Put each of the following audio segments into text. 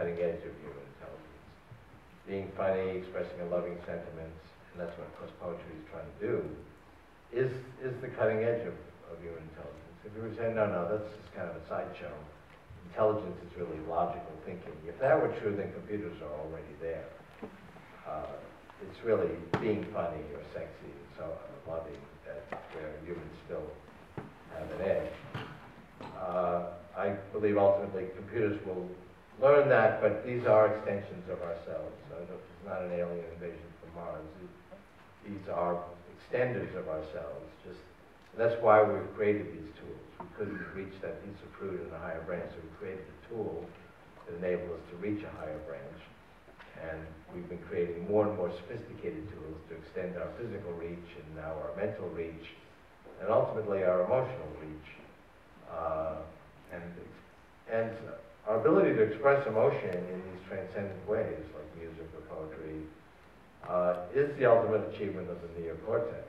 cutting edge of human intelligence. Being funny, expressing a loving sentiment, and that's what, of course, poetry is trying to do, is the cutting edge of human intelligence. If you were saying, no, that's just kind of a sideshow. Intelligence is really logical thinking. If that were true, then computers are already there. It's really being funny or sexy and so loving that's where humans still have an edge. I believe ultimately computers will learn that, but these are extensions of ourselves. So it's not an alien invasion from Mars. These are extenders of ourselves. That's why we've created these tools. We couldn't reach that piece of fruit in a higher branch, so we created a tool that enabled us to reach a higher branch. And we've been creating more and more sophisticated tools to extend our physical reach and now our mental reach, and ultimately our emotional reach. And our ability to express emotion in these transcendent ways, like music or poetry, is the ultimate achievement of the neocortex.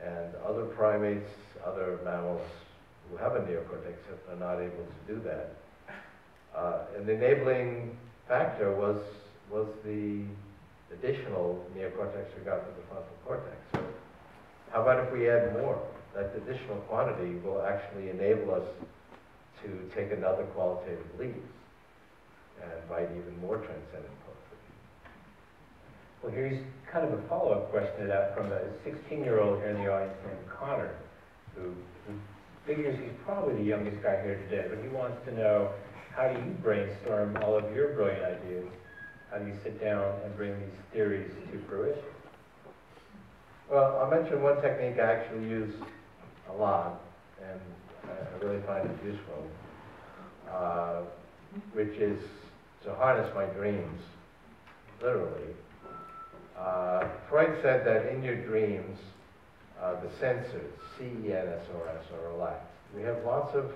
And other primates, other mammals who have a neocortex are not able to do that. And the enabling factor was the additional neocortex we got with the frontal cortex. So how about if we add more? That additional quantity will actually enable us to take another qualitative leap and write even more transcendent poetry. Well, here's kind of a follow-up question to that from a 16-year-old here in the audience named Connor, who figures he's probably the youngest guy here today, but he wants to know, how do you brainstorm all of your brilliant ideas? How do you sit down and bring these theories to fruition? Well, I'll mention one technique I actually use a lot, and I really find it useful, which is to harness my dreams, literally. Freud said that in your dreams, the sensors, C-E-N-S-O-R-S, are relaxed. We have lots of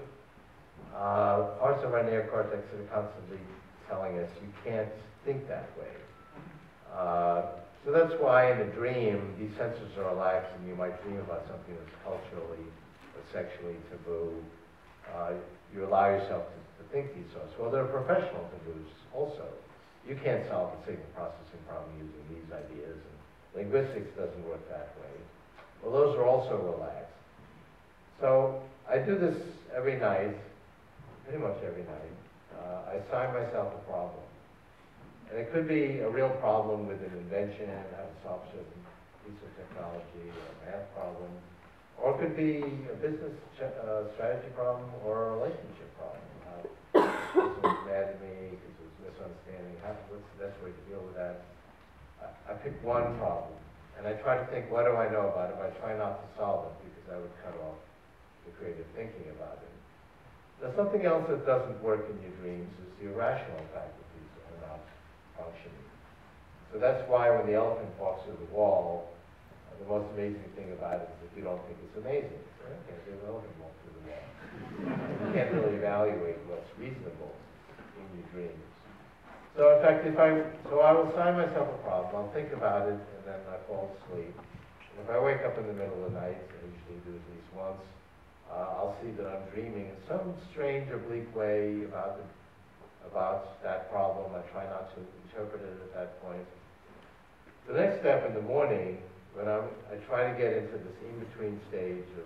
parts of our neocortex that are constantly telling us you can't think that way. So that's why in a dream, these sensors are relaxed and you might dream about something that's culturally or sexually taboo. You allow yourself to think these thoughts. Well, there are professional taboos also. You can't solve the signal processing problem using these ideas, and linguistics doesn't work that way. Well, those are also relaxed. So I do this every night, pretty much every night. I assign myself a problem. And it could be a real problem with an invention, how to solve a certain piece of technology, or a math problem. Or it could be a business strategy problem or a relationship problem. This was mad at me because it was misunderstanding. What's the best way to deal with that? I pick one problem, and I try to think, what do I know about it? But I try not to solve it because I would cut off the creative thinking about it. Now, something else that doesn't work in your dreams is the irrational faculties are not functioning. So that's why when the elephant walks through the wall, the most amazing thing about it is that you don't think it's amazing. So, okay, there's an elephant walk through the wall. You can't really evaluate what's reasonable in your dreams. So in fact, I will assign myself a problem, I'll think about it, and then I fall asleep. And if I wake up in the middle of the night, I usually do at least once, I'll see that I'm dreaming in some strange, oblique way about that problem. I try not to interpret it at that point. The next step in the morning, when I try to get into this in-between stage of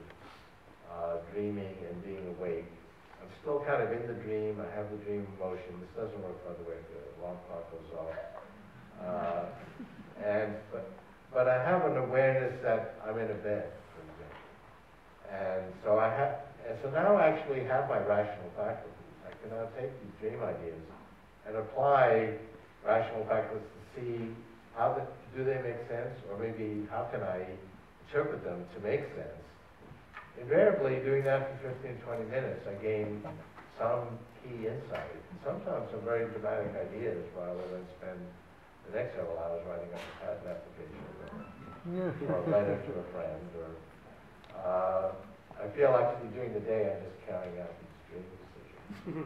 dreaming and being awake, I'm still kind of in the dream. I have the dream emotion. This doesn't work, by the way, if the alarm clock goes off. But I have an awareness that I'm in a bed, for example. And so now I actually have my rational faculties. I can now take these dream ideas and apply rational faculties to see do they make sense, or maybe how can I interpret them to make sense. Invariably, doing that for 15, 20 minutes, I gain some key insight. And sometimes some very dramatic ideas rather than spend the next several hours writing up a patent application or a letter to a friend. I feel actually during the day I'm just carrying out these dream decisions.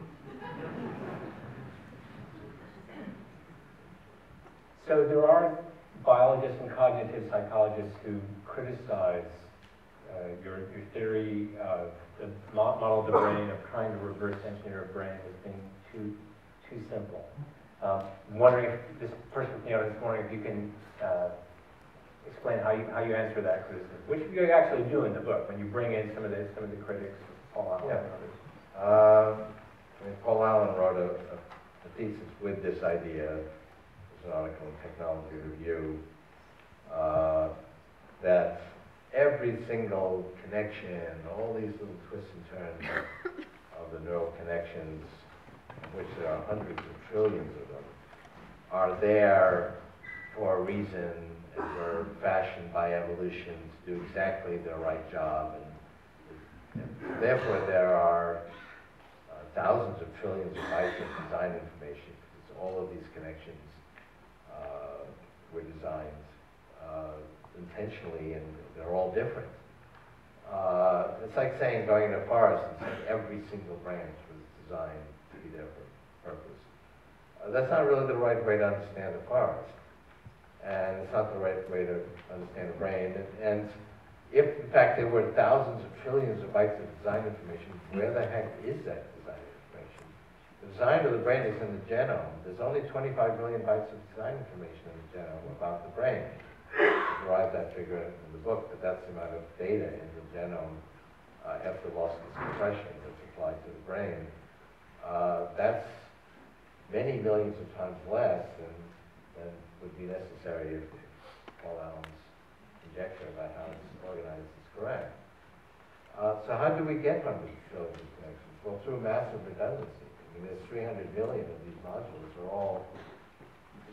So there are biologists and cognitive psychologists who criticize your theory of the model of the brain, of trying to reverse engineer a brain as being too too simple. I'm wondering if this person from the audience, wondering if you can explain how you answer that criticism, which you actually do in the book when you bring in some of the critics, Paul Allen and others. I mean, Paul Allen wrote a thesis with this idea. There's an article in Technology Review that every single connection, all these little twists and turns of the neural connections, which there are hundreds of trillions of them, are there for a reason and were fashioned by evolution to do exactly the right job. And therefore, there are thousands of trillions of bytes of design information, because all of these connections were designed intentionally, and they're all different. It's like saying going in a forest and saying every single branch was designed to be there for purpose. That's not really the right way to understand a forest, and it's not the right way to understand a brain. And if, in fact, there were thousands of trillions of bytes of design information, where the heck is that design information? The design of the brain is in the genome. There's only 25 million bytes of design information in the genome about the brain. I derived that figure in the book, but that's the amount of data in the genome after lossless compression that's applied to the brain. That's many millions of times less than would be necessary if Paul Allen's conjecture about how it's organized is correct. So how do we get hundreds of trillions of connections? Well, through massive redundancy. I mean, there's 300 million of these modules. They're all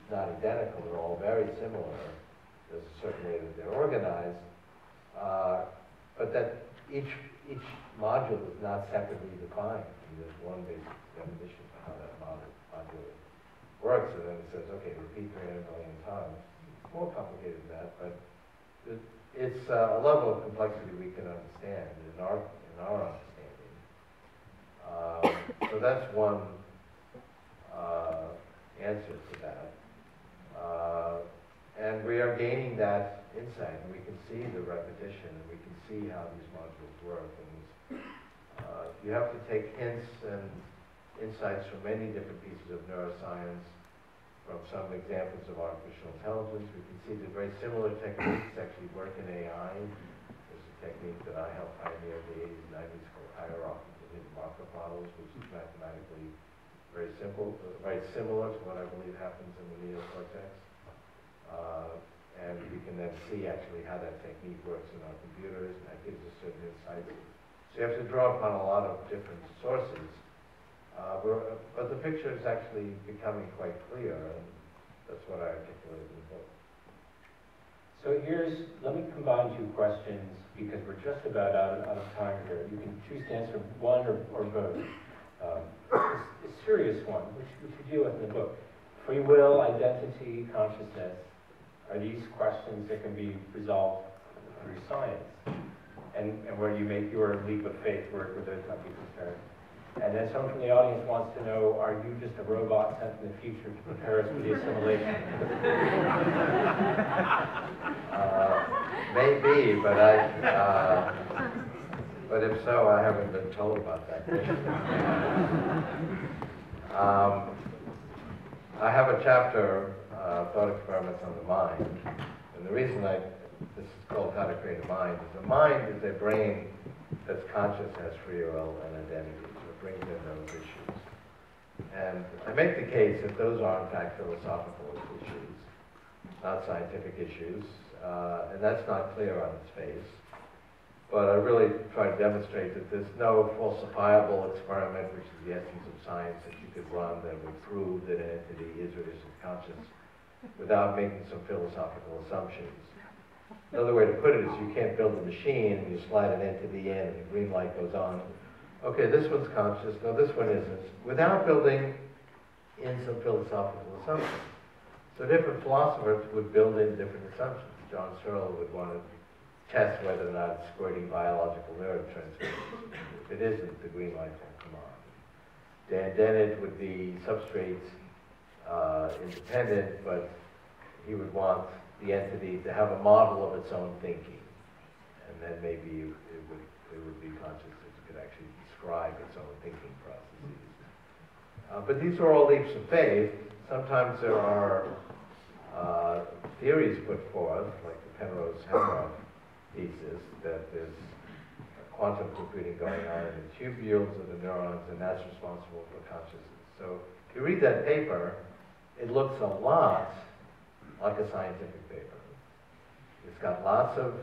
not identical. They're all very similar. There's a certain way that they're organized, but that each module is not separately defined. I mean, there's one basic definition for how that module works, and then it says, okay, repeat 300 million times. It's more complicated than that, but it's a level of complexity we can understand in our understanding. So that's one answer to that. And we are gaining that insight, and we can see the repetition, and we can see how these modules work. And you have to take hints and insights from many different pieces of neuroscience, from some examples of artificial intelligence. We can see that very similar techniques actually work in AI. There's a technique that I helped pioneer in the 80s and 90s called hierarchical hidden Markov models, which is mathematically very simple, very similar to what I believe happens in the neocortex. And we can then see actually how that technique works in our computers, and that gives us certain insights. So you have to draw upon a lot of different sources. But the picture is actually becoming quite clear, and that's what I articulated in the book. So let me combine two questions, because we're just about out of time here. You can choose to answer one or both. A serious one, which you deal with in the book. Free will, identity, consciousness. Are these questions that can be resolved through science? And where you make your leap of faith where those might be concerned. And then someone from the audience wants to know, are you just a robot sent in the future to prepare us for the assimilation? Maybe, but if so, I haven't been told about that. I have a chapter, Thought Experiments on the Mind, and the reason this is called How to Create a Mind is a mind is a brain that's conscious, has free will and identity, so it brings in those issues. And I make the case that those are in fact philosophical issues, not scientific issues, and that's not clear on its face. But I really try to demonstrate that there's no falsifiable experiment, which is the essence of science, that you could run that would prove that an entity is or isn't conscious without making some philosophical assumptions. Another way to put it is you can't build a machine and you slide an entity in and the green light goes on. Okay, this one's conscious, no, this one isn't, without building in some philosophical assumptions. So different philosophers would build in different assumptions. John Searle would want to test whether or not it's squirting biological neurotransmitters. If it isn't, the green light won't come on. Dan Dennett would be substrate independent, but he would want the entity to have a model of its own thinking. And then maybe it would be conscious that it could actually describe its own thinking processes. But these are all leaps of faith. Sometimes there are theories put forth, like the Penrose-Hameroff thesis, that there's quantum computing going on in the tubules of the neurons, and that's responsible for consciousness. So if you read that paper, it looks a lot like a scientific paper. It's got lots of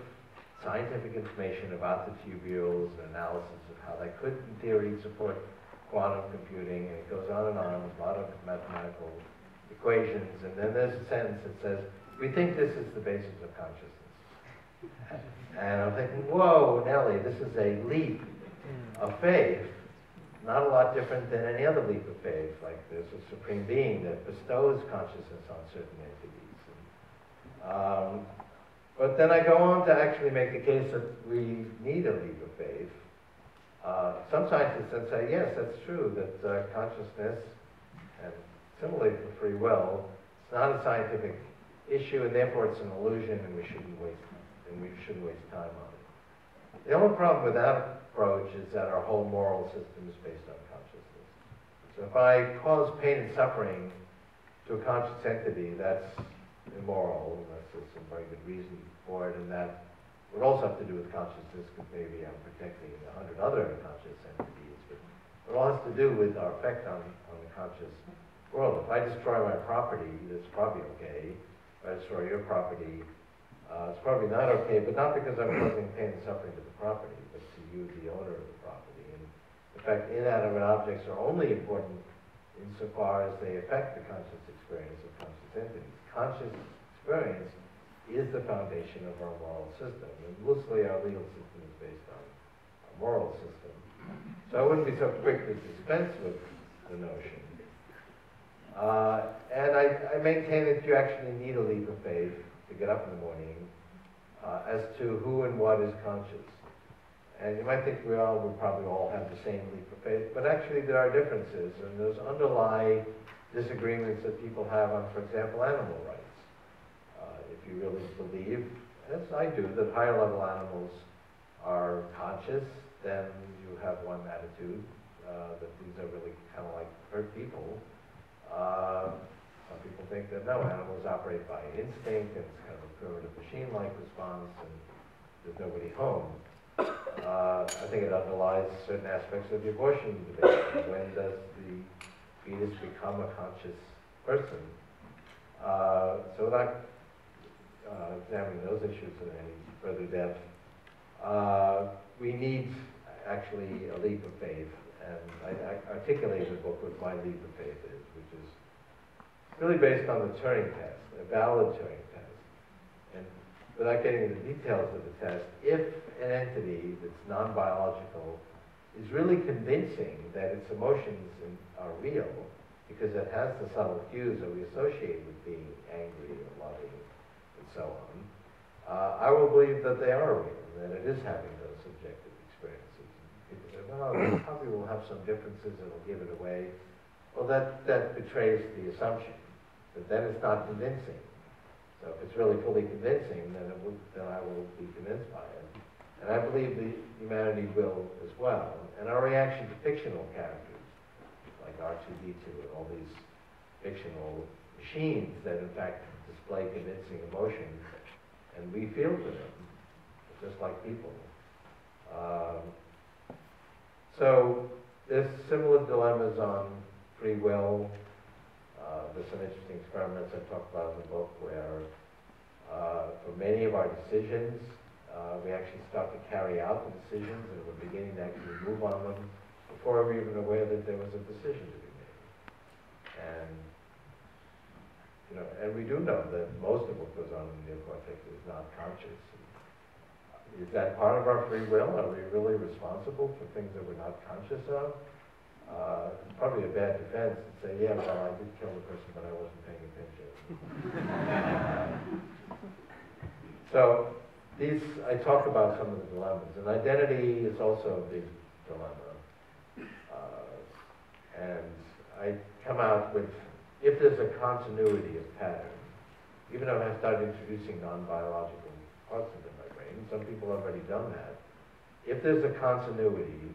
scientific information about the tubules and analysis of how they could, in theory, support quantum computing, and it goes on and on, a lot of mathematical equations, and then there's a sentence that says, we think this is the basis of consciousness. And I'm thinking, whoa, Nellie, this is a leap of faith, not a lot different than any other leap of faith, like there's a supreme being that bestows consciousness on certain entities. But then I go on to actually make the case that we need a leap of faith. Some scientists then say, yes, that's true, that consciousness, and similarly for free will, it's not a scientific issue, and therefore it's an illusion, and we shouldn't waste time on it. The only problem with that approach is that our whole moral system is based on consciousness. So if I cause pain and suffering to a conscious entity, that's immoral, unless there's some very good reason for it, and that would also have to do with consciousness, because maybe I'm protecting 100 other conscious entities, but it all has to do with our effect on the conscious world. If I destroy my property, that's probably okay. If I destroy your property, it's probably not okay, but not because I'm causing pain and suffering to the property, but to you, the owner of the property. And in fact, inanimate objects are only important insofar as they affect the conscious experience of conscious entities. Conscious experience is the foundation of our moral system, and loosely our legal system is based on a moral system. So I wouldn't be so quick to dispense with the notion. And I maintain that you actually need a leap of faith to get up in the morning as to who and what is conscious. And you might think we probably all have the same leap of faith, but actually there are differences, and those underlie disagreements that people have on, for example, animal rights. If you really believe, as I do, that higher level animals are conscious, then you have one attitude, that these are really kind of like hurt people. Some people think that no, animals operate by instinct, and it's kind of a primitive machine-like response, and there's nobody home. I think it underlies certain aspects of the abortion debate. When does the fetus become a conscious person? So without examining those issues in any further depth, we need actually a leap of faith, and I articulated the book what my leap of faith is, which is really based on the Turing test, a valid Turing test. And without getting into the details of the test, if an entity that's non-biological is really convincing that its emotions are real, because it has the subtle cues that we associate with being angry or loving and so on, I will believe that they are real, and that it is having those subjective experiences. People say, well, it probably will have some differences, it'll give it away. Well, that betrays the assumption, but then it's not convincing. So if it's really fully convincing, then I will be convinced by it. And I believe that humanity will as well. And our reaction to fictional characters, like R2-D2 and all these fictional machines that in fact display convincing emotion, and we feel for them, just like people. So there's similar dilemmas on free will. There's some interesting experiments I talked about in the book where for many of our decisions, we actually start to carry out the decisions, and we're beginning to actually move on them before we're even aware that there was a decision to be made. And and we do know that most of what goes on in the neocortex is not conscious. Is that part of our free will? Are we really responsible for things that we're not conscious of? Probably a bad defense to say, yeah, well, I did kill the person, but I wasn't paying attention. So I talk about some of the dilemmas, and identity is also a big dilemma. And I come out with, if there's a continuity of pattern, even though I started introducing non-biological parts into my brain, some people have already done that. If there's a continuity,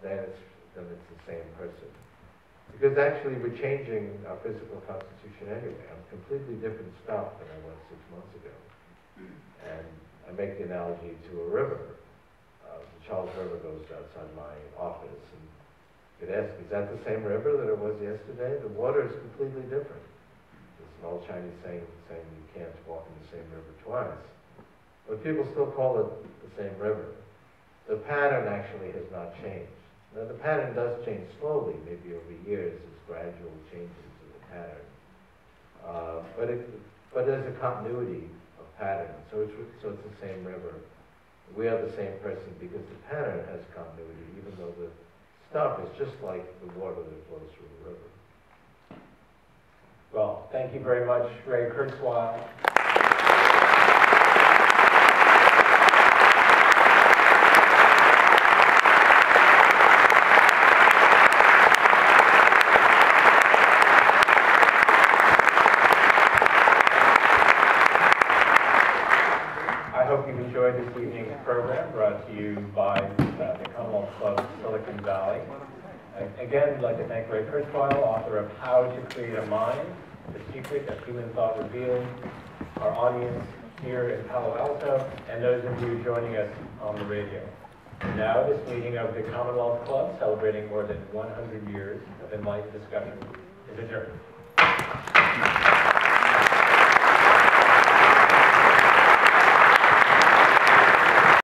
then it's the same person. Because actually we're changing our physical constitution anyway. I'm completely different stuff than I was 6 months ago. And I make the analogy to a river. The Charles River goes outside my office, and you could ask, is that the same river that it was yesterday? The water is completely different. There's an old Chinese saying you can't walk in the same river twice. But people still call it the same river. The pattern actually has not changed. Now the pattern does change slowly, maybe over years, as gradual changes in the pattern. But there's a continuity of pattern, so it's the same river. We are the same person because the pattern has continuity, even though the stuff is just like the water that flows through the river. Well, thank you very much, Ray Kurzweil. I hope you've enjoyed this evening's program brought to you by the Commonwealth Club Silicon Valley. Again, I'd like to thank Ray Kurzweil, author of How to Create a Mind, The Secret of Human Thought Revealed, our audience here in Palo Alto, and those of you joining us on the radio. Now, this meeting of the Commonwealth Club, celebrating more than 100 years of enlightened discussion, is adjourned.